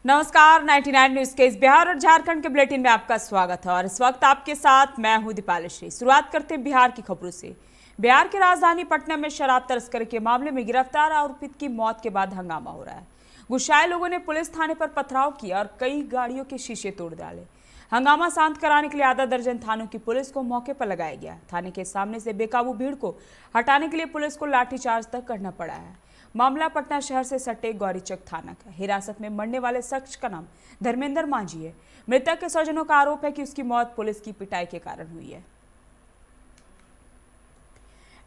नमस्कार, 99 न्यूज के इस बिहार और झारखंड के बुलेटिन में आपका स्वागत है और इस वक्त आपके साथ मैं हूं दीपालश्री। शुरुआत करते हैं बिहार की खबरों से। बिहार की राजधानी पटना में शराब तस्करी के मामले में गिरफ्तार आरोपित की मौत के बाद हंगामा हो रहा है। गुस्साए लोगों ने पुलिस थाने पर पथराव किया और कई गाड़ियों के शीशे तोड़ डाले। हंगामा शांत कराने के लिए आधा दर्जन थानों की पुलिस को मौके पर लगाया गया। थाने के सामने से बेकाबू भीड़ को हटाने के लिए पुलिस को लाठीचार्ज तक करना पड़ा है। मामला पटना शहर से सटे गौरीचक थाना का। हिरासत में मरने वाले शख्स का नाम धर्मेंद्र मांझी है। मृतक के स्वजनों का आरोप है कि उसकी मौत पुलिस की पिटाई के कारण हुई है।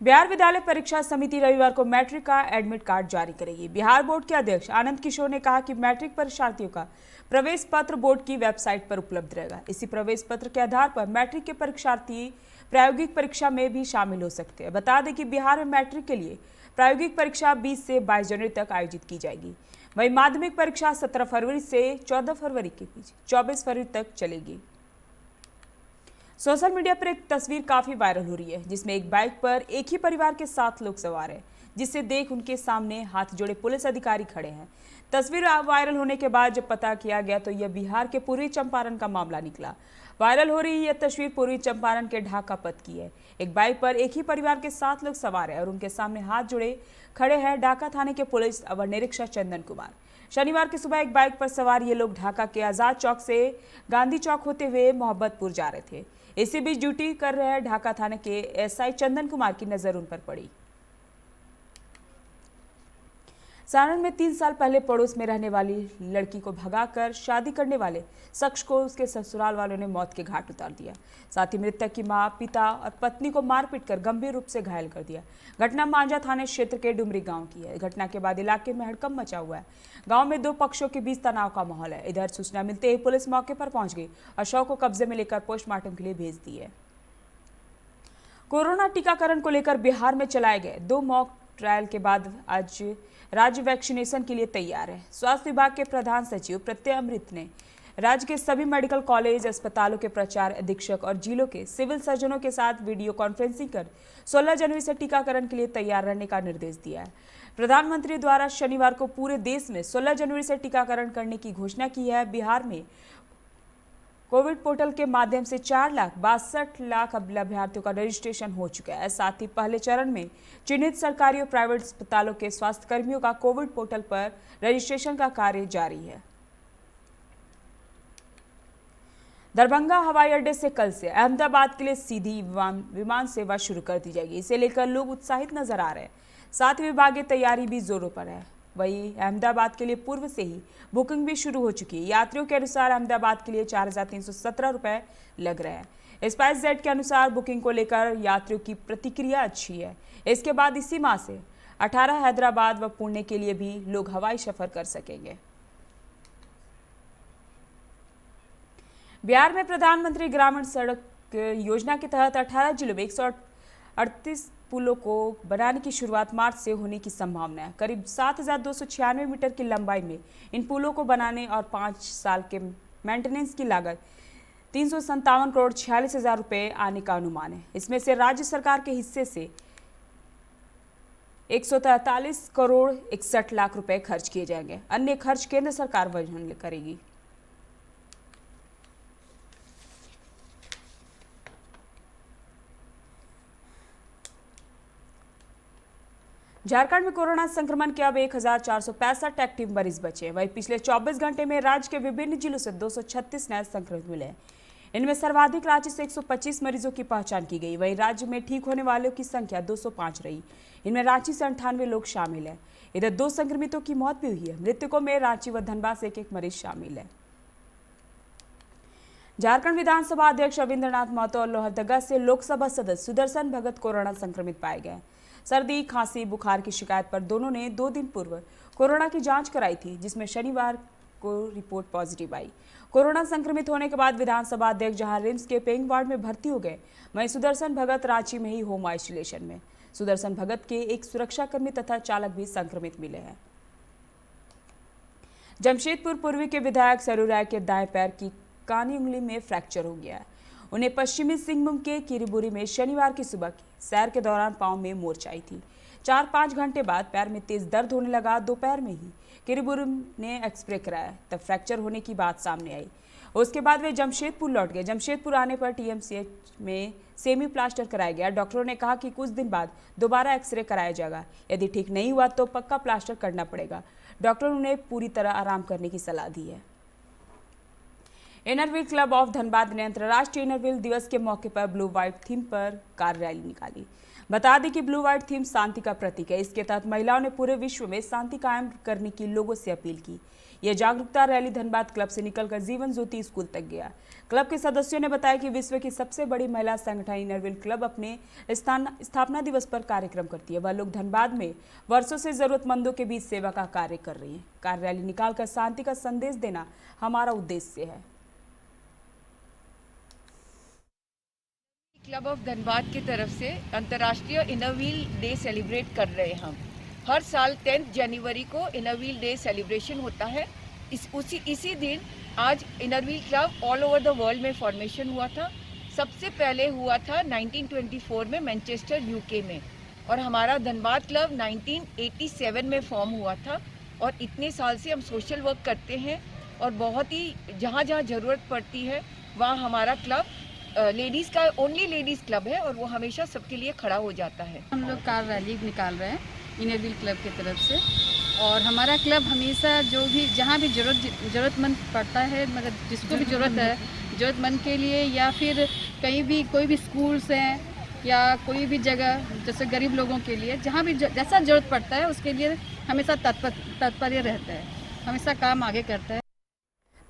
बिहार विद्यालय परीक्षा समिति रविवार को मैट्रिक का एडमिट कार्ड जारी करेगी। बिहार बोर्ड के अध्यक्ष आनंद किशोर ने कहा कि मैट्रिक परीक्षार्थियों का प्रवेश पत्र बोर्ड की वेबसाइट पर उपलब्ध रहेगा। इसी प्रवेश पत्र के आधार पर मैट्रिक के परीक्षार्थी प्रायोगिक परीक्षा में भी शामिल हो सकते हैं। बता दें कि बिहार में मैट्रिक के लिए प्रायोगिक परीक्षा 20 से 22 जनवरी तक आयोजित की जाएगी। वहीं माध्यमिक परीक्षा 17 फरवरी से 14 फरवरी के बीच 24 फरवरी तक चलेगी। सोशल मीडिया पर एक तस्वीर काफी वायरल हो रही है, जिसमें एक बाइक पर एक ही परिवार के 7 लोग सवार हैं, जिसे देख उनके सामने हाथ जोड़े पुलिस अधिकारी खड़े हैं। तस्वीर वायरल होने के बाद जब पता किया गया तो यह बिहार के पूर्वी चंपारण का मामला निकला। वायरल हो रही यह तस्वीर पूर्वी चंपारण के ढाका पथ की है। एक बाइक पर एक ही परिवार के 7 लोग सवार हैं और उनके सामने हाथ जोड़े खड़े हैं ढाका थाने के पुलिस अवर निरीक्षक चंदन कुमार। शनिवार की सुबह एक बाइक पर सवार ये लोग ढाका के आजाद चौक से गांधी चौक होते हुए मोहब्बतपुर जा रहे थे। इसी बीच ड्यूटी कर रहे ढाका थाने के एसआई चंदन कुमार की नजर उन पर पड़ी। सारण में 3 साल पहले पड़ोस में रहने वाली लड़की को भगाकर शादी करने वाले शख्स को उसके ससुराल वालों ने मौत के घाट उतार दिया। साथ ही मृतक की मां, पिता और पत्नी को मारपीट कर गंभीर रूप से घायल कर दिया। घटना मांझा थाने क्षेत्र के डुमरी गांव की है। घटना के बाद इलाके में हड़कंप मचा हुआ है। गांव में 2 पक्षों के बीच तनाव का माहौल है। इधर सूचना मिलते ही पुलिस मौके पर पहुंच गई और शव को कब्जे में लेकर पोस्टमार्टम के लिए भेज दी है। कोरोना टीकाकरण को लेकर बिहार में चलाए गए 2 मॉक ट्रायल के बाद आज राज्य वैक्सीनेशन के लिए तैयार है। स्वास्थ्य विभाग के प्रधान सचिव प्रत्यय अमृत ने राज्य के सभी मेडिकल कॉलेज, अस्पतालों के प्रचार अधीक्षक और जिलों के सिविल सर्जनों के साथ वीडियो कॉन्फ्रेंसिंग कर 16 जनवरी से टीकाकरण के लिए तैयार रहने का निर्देश दिया है। प्रधानमंत्री द्वारा शनिवार को पूरे देश में 16 जनवरी से टीकाकरण करने की घोषणा की है। बिहार में कोविड पोर्टल के माध्यम से 4,62,00,000 लाभार्थियों का रजिस्ट्रेशन हो चुका है। साथ ही पहले चरण में चिन्हित सरकारी और प्राइवेट अस्पतालों के स्वास्थ्यकर्मियों का कोविड पोर्टल पर रजिस्ट्रेशन का कार्य जारी है। दरभंगा हवाई अड्डे से कल से अहमदाबाद के लिए सीधी विमान सेवा शुरू कर दी जाएगी। इसे लेकर लोग उत्साहित नजर आ रहे हैं। साथ ही विभागीय तैयारी भी जोरों पर है। वहीं अहमदाबाद के लिए पूर्व से ही बुकिंग भी शुरू हो चुकी है। यात्रियों के अनुसार अहमदाबाद के लिए 4,317 रुपये लग रहे हैं। स्पाइस जेट के अनुसार बुकिंग को लेकर यात्रियों की प्रतिक्रिया अच्छी है। इसके बाद इसी माह से 18 हैदराबाद व पुणे के लिए भी लोग हवाई सफर कर सकेंगे। बिहार में प्रधानमंत्री ग्रामीण सड़क योजना के तहत 18 जिलों में 138 पुलों को बनाने की शुरुआत मार्च से होने की संभावना है। करीब 7,296 मीटर की लंबाई में इन पुलों को बनाने और 5 साल के मेंटेनेंस की लागत 357 करोड़ 46 हजार रुपये आने का अनुमान है। इसमें से राज्य सरकार के हिस्से से 143 करोड़ 61 लाख रुपए खर्च किए जाएंगे। अन्य खर्च केंद्र सरकार वहन करेगी। झारखंड में कोरोना संक्रमण के अब 1,465 एक्टिव मरीज बचे। वहीं पिछले 24 घंटे में राज्य के विभिन्न जिलों से 236 नए संक्रमित मिले। इनमें सर्वाधिक रांची से 125 मरीजों की पहचान की गई। वहीं राज्य में ठीक होने वालों की संख्या 205 रही। इनमें रांची से 98 लोग शामिल हैं। इधर 2 संक्रमितों की मौत भी हुई है। मृतकों में रांची व धनबाद से एक मरीज शामिल है। झारखंड विधानसभा अध्यक्ष रविंद्रनाथ महतो और लोहरदगा से लोकसभा सदस्य सुदर्शन भगत कोरोना संक्रमित पाए गए। सर्दी, खांसी, बुखार की शिकायत पर दोनों ने 2 दिन पूर्व कोरोना की जांच कराई थी, जिसमें शनिवार को रिपोर्ट पॉजिटिव आई। कोरोना संक्रमित होने के बाद विधानसभा अध्यक्ष जहां रिम्स के पेइंग वार्ड में भर्ती हो गए, वहीं सुदर्शन भगत रांची में ही होम आइसोलेशन में। सुदर्शन भगत के एक सुरक्षाकर्मी तथा चालक भी संक्रमित मिले हैं। जमशेदपुर पूर्वी के विधायक सरू राय के दाएं पैर की कानी उंगली में फ्रैक्चर हो गया है। उन्हें पश्चिमी सिंहभूम के किरीबुरी में शनिवार की सुबह सैर के दौरान पांव में मोर्च आई थी। 4-5 घंटे बाद पैर में तेज दर्द होने लगा। दोपहर में ही किरीबुरम ने एक्सरे कराया, तब फ्रैक्चर होने की बात सामने आई। उसके बाद वे जमशेदपुर लौट गए। जमशेदपुर आने पर टीएमसीएच में सेमी प्लास्टर कराया गया। डॉक्टरों ने कहा कि कुछ दिन बाद दोबारा एक्सरे कराया जाएगा, यदि ठीक नहीं हुआ तो पक्का प्लास्टर करना पड़ेगा। डॉक्टरों ने पूरी तरह आराम करने की सलाह दी है। इनरव्हील क्लब ऑफ धनबाद ने अंतर्राष्ट्रीय इनरव्हील दिवस के मौके पर ब्लू व्हाइट थीम पर कार रैली निकाली। बता दें कि ब्लू व्हाइट थीम शांति का प्रतीक है। इसके तहत महिलाओं ने पूरे विश्व में शांति कायम करने की लोगों से अपील की। यह जागरूकता रैली धनबाद क्लब से निकलकर जीवन ज्योति स्कूल तक गया। क्लब के सदस्यों ने बताया कि विश्व की सबसे बड़ी महिला संगठन इनरव्हील क्लब अपने स्थापना दिवस पर कार्यक्रम करती है। वह लोग धनबाद में वर्षों से जरूरतमंदों के बीच सेवा का कार्य कर रही है। कार रैली निकालकर शांति का संदेश देना हमारा उद्देश्य है। क्लब ऑफ धनबाद की तरफ से अंतर्राष्ट्रीय इनरव्हील डे सेलिब्रेट कर रहे हैं हम। हर साल 10 जनवरी को इनरव्हील डे सेलिब्रेशन होता है। इसी दिन आज Inner Wheel club all over the world में फॉर्मेशन हुआ था। सबसे पहले हुआ था 1924 में मैनचेस्टर यूके में, और हमारा धनबाद क्लब 1987 में फॉर्म हुआ था। और इतने साल से हम सोशल वर्क करते हैं और बहुत ही जहाँ जहाँ ज़रूरत पड़ती है वहाँ हमारा क्लब लेडीज़ का ओनली लेडीज़ क्लब है और वो हमेशा सबके लिए खड़ा हो जाता है। हम लोग कार रैली निकाल रहे हैं इनरव्हील क्लब की तरफ से, और हमारा क्लब हमेशा जो भी जहाँ भी ज़रूरतमंद पड़ता है, मगर जिसको भी ज़रूरत है ज़रूरतमंद के लिए, या फिर कहीं भी कोई भी स्कूल्स हैं या कोई भी जगह जैसे गरीब लोगों के लिए जहाँ भी जैसा ज़रूरत पड़ता है उसके लिए हमेशा तत्पर रहता है, हमेशा काम आगे करता है।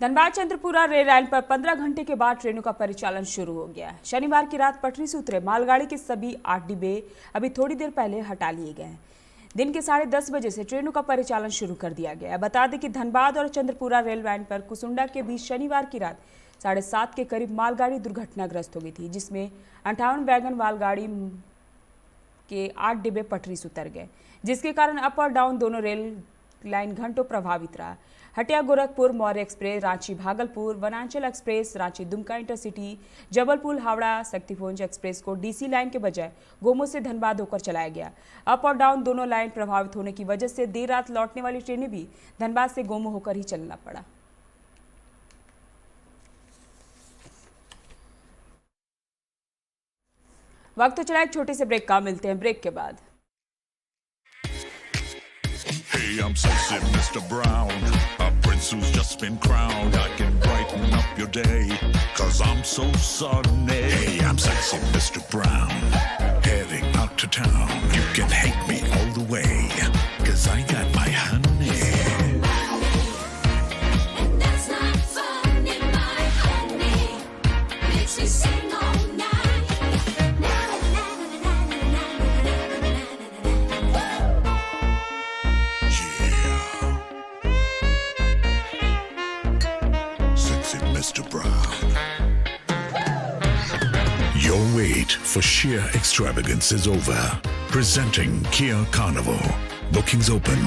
धनबाद चंद्रपुरा रेल लाइन पर 15 घंटे के बाद ट्रेनों का परिचालन शुरू हो गया है। शनिवार की रात पटरी से उतरे मालगाड़ी के सभी 8 डिब्बे अभी थोड़ी देर पहले हटा लिए गए हैं। दिन के 10:30 बजे से ट्रेनों का परिचालन शुरू कर दिया गया है। बता दें कि धनबाद और चंद्रपुरा रेल लाइन पर कुसुंडा के बीच शनिवार की रात 7:30 के करीब मालगाड़ी दुर्घटनाग्रस्त हो गई थी, जिसमें 58 वैगन मालगाड़ी के 8 डिब्बे पटरी से उतर गए, जिसके कारण अप और डाउन दोनों रेल लाइन घंटों प्रभावित रहा। हटिया गोरखपुर मौर्य एक्सप्रेस, रांची भागलपुर, वनांचल express, Ranchi Dumka intercity, Jabalpur Howrah Shaktipunj express को डीसी लाइन के बजाय गोमो से धनबाद होकर चलाया गया। अप और डाउन दोनों लाइन प्रभावित होने की वजह से देर रात लौटने वाली ट्रेनें भी धनबाद से गोमो होकर ही चलना पड़ा। वक्त तो चला एक छोटे से ब्रेक का, मिलते हैं ब्रेक के बाद। Hey, I'm sexy Mr. Brown, a prince who's just been crowned. I can brighten up your day, 'cause I'm so sunny. Hey, I'm sexy Mr. Brown, heading out to town. You can hate me all the way, 'cause I got my honey. And that's not funny, my honey makes me sing all night. Na na na na na na na na na. Mr. Brown. Your wait for sheer extravagance is over. Presenting Kia Carnival. Bookings open.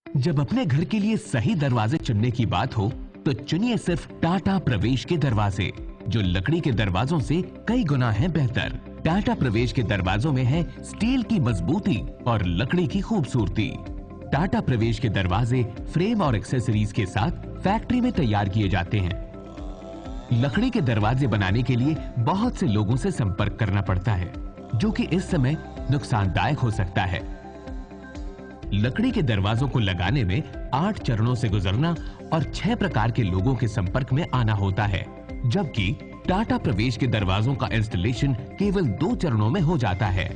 जब अपने घर के लिए सही दरवाजे चुनने की बात हो तो चुनिए सिर्फ टाटा प्रवेश के दरवाजे, जो लकड़ी के दरवाजों से कई गुना है बेहतर। टाटा प्रवेश के दरवाजों में है स्टील की मजबूती और लकड़ी की खूबसूरती। टाटा प्रवेश के दरवाजे फ्रेम और एक्सेसरीज के साथ फैक्ट्री में तैयार किए जाते हैं। लकड़ी के दरवाजे बनाने के लिए बहुत से लोगों से संपर्क करना पड़ता है, जो कि इस समय नुकसानदायक हो सकता है। लकड़ी के दरवाजों को लगाने में 8 चरणों से गुजरना और 6 प्रकार के लोगों के संपर्क में आना होता है, जबकि टाटा प्रवेश के दरवाजों का इंस्टॉलेशन केवल 2 चरणों में हो जाता है।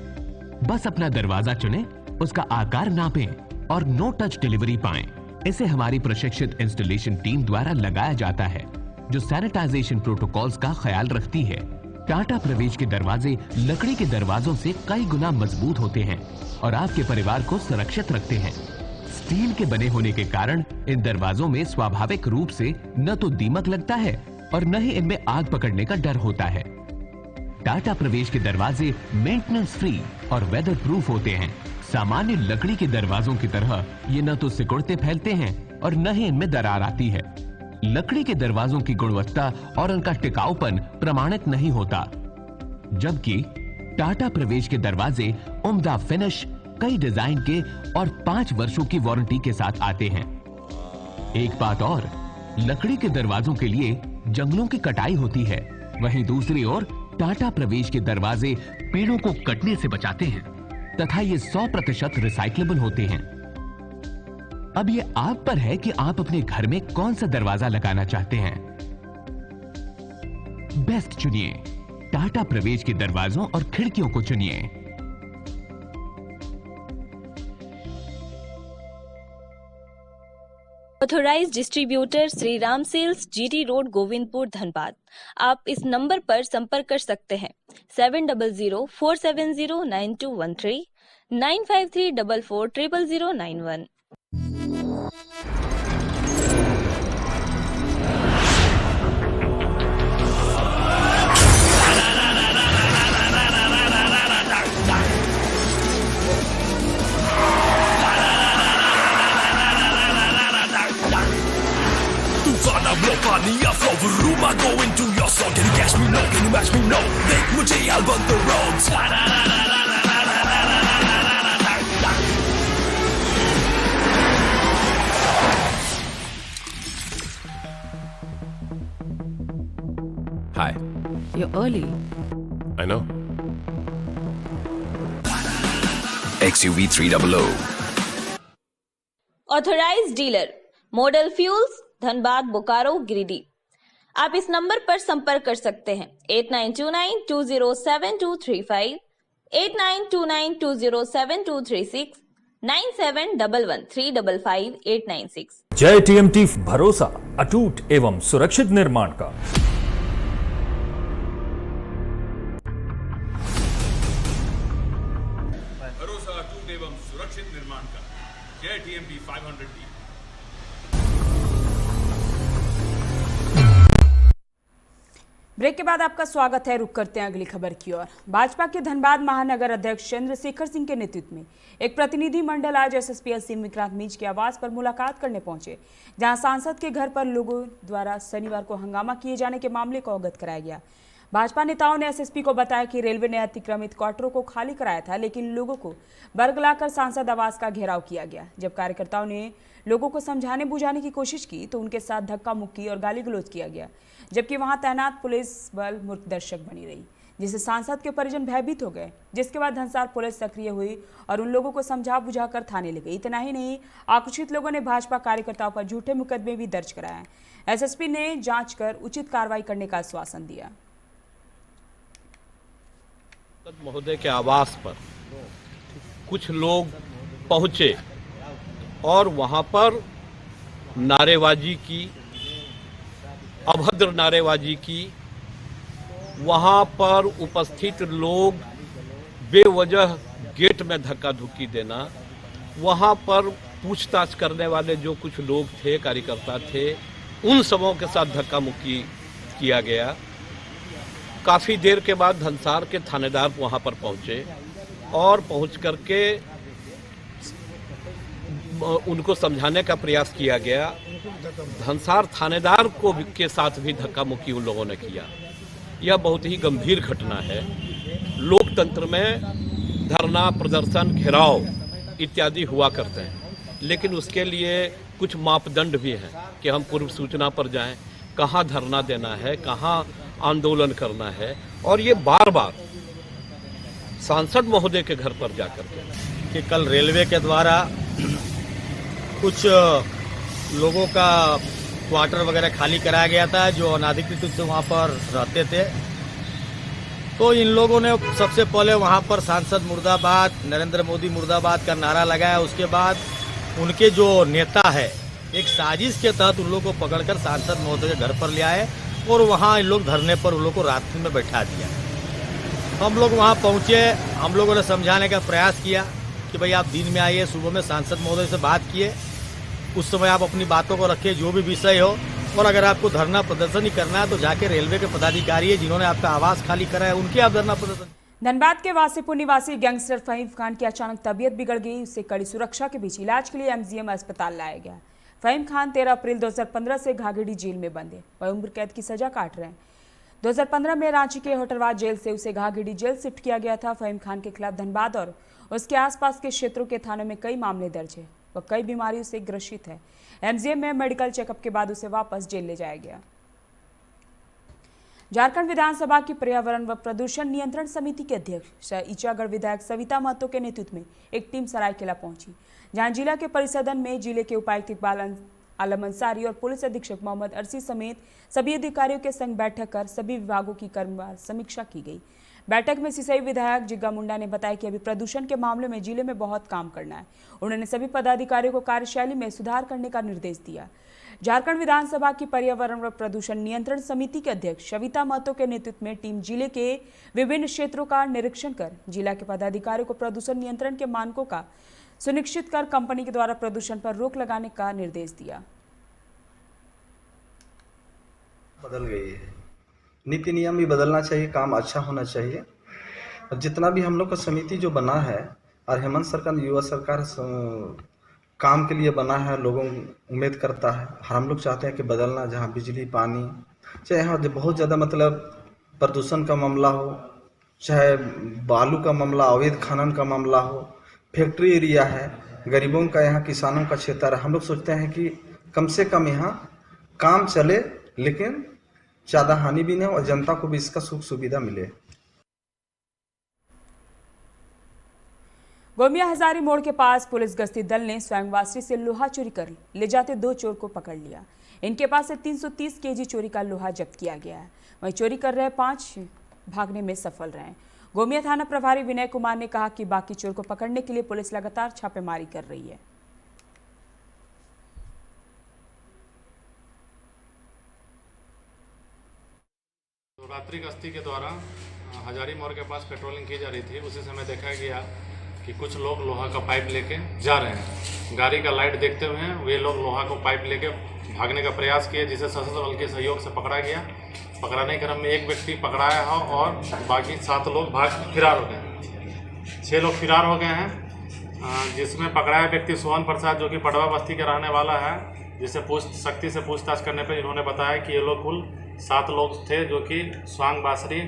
बस अपना दरवाजा चुनें, उसका आकार नापें और नो टच डिलीवरी पाएं। इसे हमारी प्रशिक्षित इंस्टॉलेशन टीम द्वारा लगाया जाता है, जो सैनिटाइजेशन प्रोटोकॉल्स का ख्याल रखती है। टाटा प्रवेश के दरवाजे लकड़ी के दरवाजों से कई गुना मजबूत होते हैं और आपके परिवार को सुरक्षित रखते हैं। स्टील के बने होने के कारण इन दरवाजों में स्वाभाविक रूप से न तो दीमक लगता है और न ही इनमें आग पकड़ने का डर होता है। टाटा प्रवेश के दरवाजे मेंटेनेंस फ्री और वेदर प्रूफ होते हैं। सामान्य लकड़ी के दरवाजों की तरह ये न तो सिकुड़ते फैलते हैं और न ही इनमें दरार आती है। लकड़ी के दरवाजों की गुणवत्ता और उनका टिकाऊपन प्रमाणित नहीं होता। जबकि टाटा प्रवेश के दरवाजे उम्दा फिनिश, कई डिजाइन के और 5 वर्षों की वारंटी के साथ आते हैं। एक बात और, लकड़ी के दरवाजों के लिए जंगलों की कटाई होती है, वहीं दूसरी ओर टाटा प्रवेश के दरवाजे पेड़ों को कटने से बचाते हैं तथा ये 100% रिसाइक्लेबल होते हैं। अब ये आप पर है कि आप अपने घर में कौन सा दरवाजा लगाना चाहते हैं। बेस्ट चुनिए, टाटा प्रवेश के दरवाजों और खिड़कियों को चुनिए। Authorise distributor Shri Ram sales, GT road, Govindpur, Dhanbad. आप इस नंबर पर संपर्क कर सकते हैं 7004709213 9534400091। Mania flow Rumor go into your soul. Can you catch me? No. Can you match me? No. Make mujhe I'll burn the roads. Hi. You're early. I know. XUV 300. Authorise dealer, Model Fuels, Dhanbad, Bokaro, Giridih. आप इस number पर संपर्क कर सकते हैं 8929207235, 8929207236, 9711355896। जय TMT, भरोसा अटूट एवं सुरक्षित निर्माण का। भरोसा अटूट एवं सुरक्षित निर्माण का। जय टीएमटी 500D। ब्रेक के बाद आपका स्वागत है। रुक करते हैं अगली खबर की ओर। भाजपा के धनबाद महानगर अध्यक्ष चंद्रशेखर सिंह के नेतृत्व में एक प्रतिनिधि मंडल आज एसएसपी एससी विक्रांत मीज के आवास पर मुलाकात करने पहुंचे, जहां सांसद के घर पर लोगों द्वारा शनिवार को हंगामा किए जाने के मामले को अवगत कराया गया। भाजपा नेताओं ने एसएसपी को बताया कि रेलवे ने अतिक्रमित क्वार्टरों को खाली कराया था, लेकिन लोगों को बरगलाकर सांसद आवास का घेराव किया गया। जब कार्यकर्ताओं ने लोगों को समझाने बुझाने की कोशिश की तो उनके साथ धक्का मुक्की और गाली गलौज किया गया, जबकि वहां तैनात पुलिस बल मूक दर्शक बनी रही, जिससे सांसद के परिजन भयभीत हो गए। जिसके बाद धनसार पुलिस सक्रिय हुई और उन लोगों को समझा बुझाकर थाने ले गई। इतना ही नहीं, आक्रोशित लोगों ने भाजपा कार्यकर्ताओं पर झूठे मुकदमे भी दर्ज कराए। एसएसपी ने जांच कर उचित कार्रवाई करने का आश्वासन दिया। महोदय के आवास पर कुछ लोग पहुंचे और वहां पर नारेबाजी की, अभद्र नारेबाजी की। वहां पर उपस्थित लोग बेवजह गेट में धक्का धुक्की देना, वहां पर पूछताछ करने वाले जो कुछ लोग थे, कार्यकर्ता थे, उन सबों के साथ धक्का मुक्की किया गया। काफ़ी देर के बाद धनसार के थानेदार वहां पर पहुंचे और पहुंच करके उनको समझाने का प्रयास किया गया। धनसार थानेदार को के साथ भी धक्का मुक्की उन लोगों ने किया। यह बहुत ही गंभीर घटना है। लोकतंत्र में धरना, प्रदर्शन, घेराव इत्यादि हुआ करते हैं, लेकिन उसके लिए कुछ मापदंड भी हैं कि हम पूर्व सूचना पर जाएं, कहाँ धरना देना है, कहाँ आंदोलन करना है। और ये बार बार सांसद महोदय के घर पर जाकर के कि कल रेलवे के द्वारा कुछ लोगों का क्वार्टर वगैरह खाली कराया गया था जो अनाधिकृत रूप से वहाँ पर रहते थे। तो इन लोगों ने सबसे पहले वहाँ पर सांसद मुर्दाबाद, नरेंद्र मोदी मुर्दाबाद का नारा लगाया। उसके बाद उनके जो नेता है, एक साजिश के तहत उन लोगों को पकड़कर सांसद महोदय के घर पर ले आए और वहाँ इन लोग धरने पर उन लोगों को रात्रि में बैठा दिया। हम लोग वहाँ पहुँचे, हम लोगों ने समझाने का प्रयास किया कि भाई आप दिन में आइए, सुबह में सांसद महोदय से बात किए, उस समय आप अपनी बातों को रखिए जो भी विषय हो, और अगर आपको धरना प्रदर्शन ही करना है तो जाके रेलवे के पदाधिकारी है जिन्होंने आपका आवास खाली करा है, उनके आप धरना प्रदर्शन। धनबाद के वासीपुर निवासी गैंगस्टर फहीम खान की अचानक तबीयत बिगड़ गई। उसे कड़ी सुरक्षा के बीच इलाज के लिए एमजीएम अस्पताल लाया गया। फहीम खान 13 अप्रैल 2015 से घाघेड़ी जेल में बंद है। वह उम्र कैद की सजा काट रहे हैं। 2015 में रांची के होटलवाद जेल से उसे घाघीडी जेल शिफ्ट किया गया था। फहीम खान के खिलाफ धनबाद और उसके आसपास के क्षेत्रों के थानों में कई मामले दर्ज है। वह कई बीमारियों से ग्रसित है। एमजीएम में मेडिकल चेकअप के बाद उसे वापस जेल ले जाया गया। झारखंड विधानसभा की पर्यावरण व प्रदूषण नियंत्रण समिति के अध्यक्ष ईचागढ़ विधायक सविता महतो के नेतृत्व में एक टीम सरायकेला पहुंची, जहां जिला के परिसदन में जिले के उपायुक्त इकबाल आलम अंसारी और पुलिस अधीक्षक मोहम्मद अरसी समेत सभी अधिकारियों के संग बैठक कर सभी विभागों की क्रमवार समीक्षा की गई। बैठक में सिसई विधायक जिग्गा मुंडा ने बताया कि अभी प्रदूषण के मामले में जिले में बहुत काम करना है। उन्होंने सभी पदाधिकारियों को कार्यशैली में सुधार करने का निर्देश दिया। झारखंड विधानसभा की पर्यावरण व प्रदूषण नियंत्रण समिति के अध्यक्ष सविता महतो के नेतृत्व में टीम जिले के विभिन्न क्षेत्रों का निरीक्षण कर जिला के पदाधिकारियों को प्रदूषण नियंत्रण के मानकों का सुनिश्चित कर कंपनी के द्वारा प्रदूषण पर रोक लगाने का निर्देश दिया। बदल गई है, नीति नियम भी बदलना चाहिए, काम अच्छा होना चाहिए। और जितना भी हम लोग का समिति जो बना है और हेमंत सरकार युवा सरकार काम के लिए बना है, लोगों उम्मीद करता है। हम लोग चाहते हैं कि बदलना, जहाँ बिजली पानी चाहे यहाँ बहुत ज़्यादा मतलब प्रदूषण का मामला हो, चाहे बालू का मामला, अवैध खनन का मामला हो, फैक्ट्री एरिया है, गरीबों का, यहाँ किसानों का क्षेत्र है। हम लोग सोचते हैं कि कम से कम यहाँ काम चले, लेकिन ज़्यादा हानि भी नहीं हो और जनता को भी इसका सुख सुविधा मिले। गोमिया हजारी मोड़ के पास पुलिस गश्ती दल ने स्वयंवासी से लोहा चोरी कर ले जाते 2 चोर को पकड़ लिया। इनके पास से 330 केजी चोरी का लोहा जब्त किया गया है। वहीं चोरी कर रहे 5 भागने में सफल रहे। गोमिया थाना प्रभारी विनय कुमार ने कहा कि बाकी चोर को पकड़ने के लिए पुलिस लगातार छापेमारी कर रही है। रात्रि गश्ती के दौरान हजारी मोड़ के पास पेट्रोलिंग की जा रही थी। उसी समय देखा गया कि कुछ लोग लोहा का पाइप लेके जा रहे हैं। गाड़ी का लाइट देखते हुए वे लोग लोहा को पाइप लेके भागने का प्रयास किए, जिसे सशस्त्र बल के सहयोग से पकड़ा गया। पकड़ाने के क्रम में एक व्यक्ति पकड़ाया है और बाकी 7 लोग फिरार हो गए। 6 लोग फिरार हो गए हैं, जिसमें पकड़ाया व्यक्ति सोहन प्रसाद जो कि पटवा बस्ती का रहने वाला है, जिसे सख्ती से पूछताछ करने पर इन्होंने बताया कि ये लोग कुल 7 लोग थे, जो कि स्वांग बासरी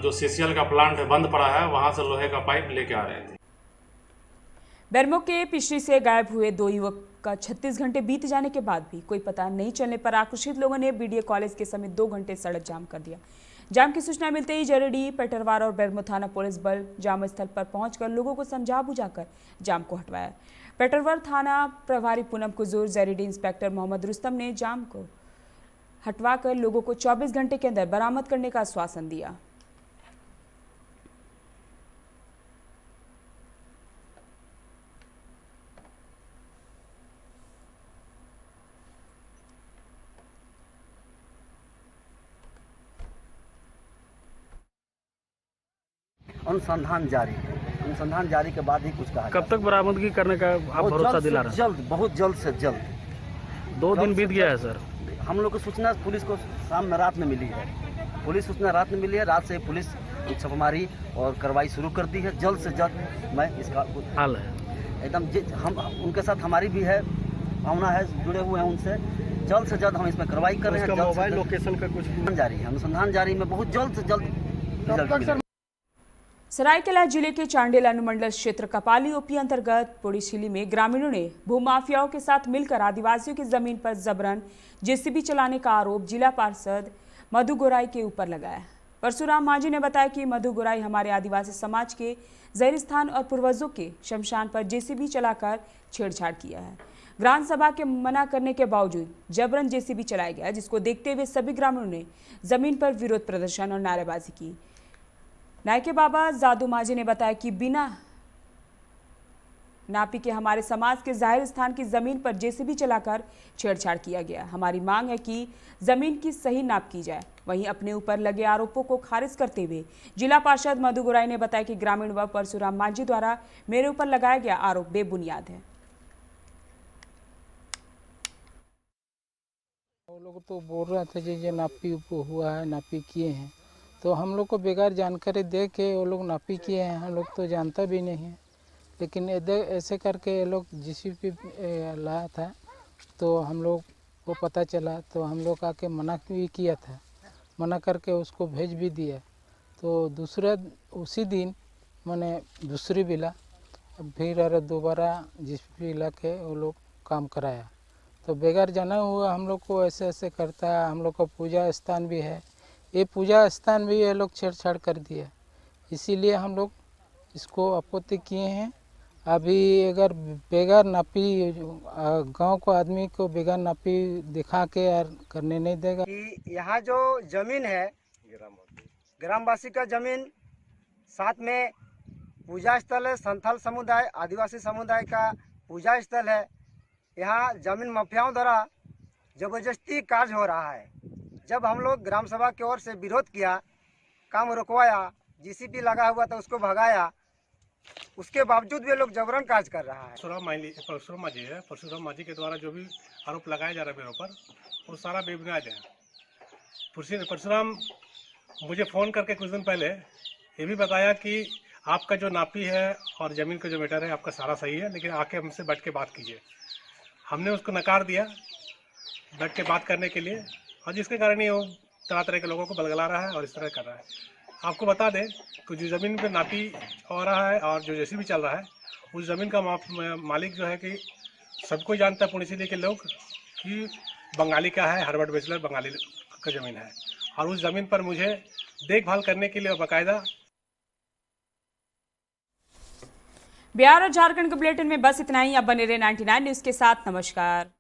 जो सीसीएल का प्लांट बंद पड़ा है वहां से लोहे का पाइप लेके आ रहे थे। बेरमो के पिछड़ी से गायब हुए 2 युवक का 36 घंटे बीत जाने के बाद भी कोई पता नहीं चलने पर आक्रोशित लोगों ने बीडीए कॉलेज के समीप 2 घंटे सड़क जाम कर दिया। जाम की सूचना मिलते ही जरेडी, पेटरवार और बेरमो थाना पुलिस बल जाम स्थल पर पहुंचकर लोगों को समझा बुझाकर जाम को हटवाया। पेटरवार थाना प्रभारी पूनम कुजूर, जरेडी इंस्पेक्टर मोहम्मद रुस्तम ने जाम को हटवाकर लोगों को 24 घंटे के अंदर बरामद करने का आश्वासन दिया। अनुसंधान जारी के बाद ही कुछ कहा। कब तक बरामदगी करने का आप भरोसा दिला रहे हैं? जल्द, बहुत जल्द से जल्द। 2 दिन बीत गया है सर। हम लोग को सूचना पुलिस को शाम में रात में मिली है। पुलिस सूचना रात में मिली है। रात से पुलिस छापेमारी और कार्रवाई शुरू कर दी है। जल्द से जल्द मैं इसका हाल है एकदम हम उनके साथ हमारी भी है भावना है, जुड़े हुए हैं उनसे। जल्द से जल्द हम इसमें कार्रवाई कर रहे हैं। मोबाइल लोकेशन का कुछ जारी है, अनुसंधान जारी में बहुत जल्द से जल्द। सरायकेला जिले के चांडेल अनुमंडल क्षेत्र कपाली ओपी अंतर्गत पुड़ीछिली में ग्रामीणों ने भूमाफियाओं के साथ मिलकर आदिवासियों की जमीन पर जबरन जेसीबी चलाने का आरोप जिला पार्षद मधु गोराई के ऊपर लगाया। परशुराम मांझी ने बताया कि मधु गोराई हमारे आदिवासी समाज के जहरी स्थान और पूर्वजों के शमशान पर जेसीबी चलाकर छेड़छाड़ किया है। ग्राम सभा के मना करने के बावजूद जबरन जेसीबी चलाया गया, जिसको देखते हुए सभी ग्रामीणों ने जमीन पर विरोध प्रदर्शन और नारेबाजी की। नायके बाबा जादू मांझी ने बताया कि बिना नापी के हमारे समाज के जाहिर स्थान की जमीन पर जेसीबी चलाकर छेड़छाड़ किया गया। हमारी मांग है कि जमीन की सही नाप की जाए। वहीं अपने ऊपर लगे आरोपों को खारिज करते हुए जिला पार्षद मधु गोराई ने बताया कि ग्रामीण व परशुराम मांझी द्वारा मेरे ऊपर लगाया गया आरोप बेबुनियाद है। वो लोग तो बोल रहे थे जी नापी हुआ है, नापी किए हैं, तो हम लोग को बेकार जानकारी दे के वो लोग नापी किए हैं। हम लोग तो जानता भी नहीं है, लेकिन ऐसे करके ये लोग जेसीबी लाया था, तो हम लोग को पता चला, तो हम लोग आके मना भी किया था, मना करके उसको भेज भी दिया। तो दूसरा उसी दिन मैंने दूसरी बिला फिर अरे दोबारा जिस बिला के वो लोग काम कराया। तो बेगार जाना हुआ हम लोग को ऐसे ऐसे करता है। हम लोग का पूजा स्थान भी है, ये पूजा स्थान भी ये लोग छेड़छाड़ कर दिया, इसीलिए हम लोग इसको आपत्ति किए हैं। अभी अगर बेगार नापी गांव को आदमी को बेगार नापी दिखा के यार करने नहीं देगा। कि यहाँ जो जमीन है ग्रामवासी का जमीन, साथ में पूजा स्थल है, संथाल समुदाय आदिवासी समुदाय का पूजा स्थल है। यहाँ जमीन माफियाओं द्वारा जबरदस्ती कार्य हो रहा है। जब हम लोग ग्राम सभा की ओर से विरोध किया, काम रुकवाया, जीसीबी लगा हुआ था उसको भगाया, उसके बावजूद भी लोग जबरन कार्य कर रहा है। परशुराम मांझी है। परशुराम मांझी के द्वारा जो भी आरोप लगाया जा रहा है मेरे ऊपर, वो सारा बेबुनियाद है। परशुराम मुझे फ़ोन करके कुछ दिन पहले ये भी बताया कि आपका जो नापी है और ज़मीन का जो मैटर है आपका सारा सही है, लेकिन आके हमसे बैठ के बात कीजिए। हमने उसको नकार दिया बैठ के बात करने के लिए, और जिसके कारण ही वो तरह तरह के लोगों को बलगला रहा है और इस तरह कर रहा है। आपको बता दें कि जो ज़मीन पे नापी हो रहा है और जो जैसे भी चल रहा है, उस ज़मीन का मालिक जो है कि सबको जानता है पुलिस के लोग कि बंगाली का है, हार्वर्ड बैचलर बंगाली का ज़मीन है। और उस ज़मीन पर मुझे देखभाल करने के लिए बाकायदा। बिहार और झारखंड के बुलेटिन में बस इतना ही। अब बने रहे 99 न्यूज़ के साथ। नमस्कार।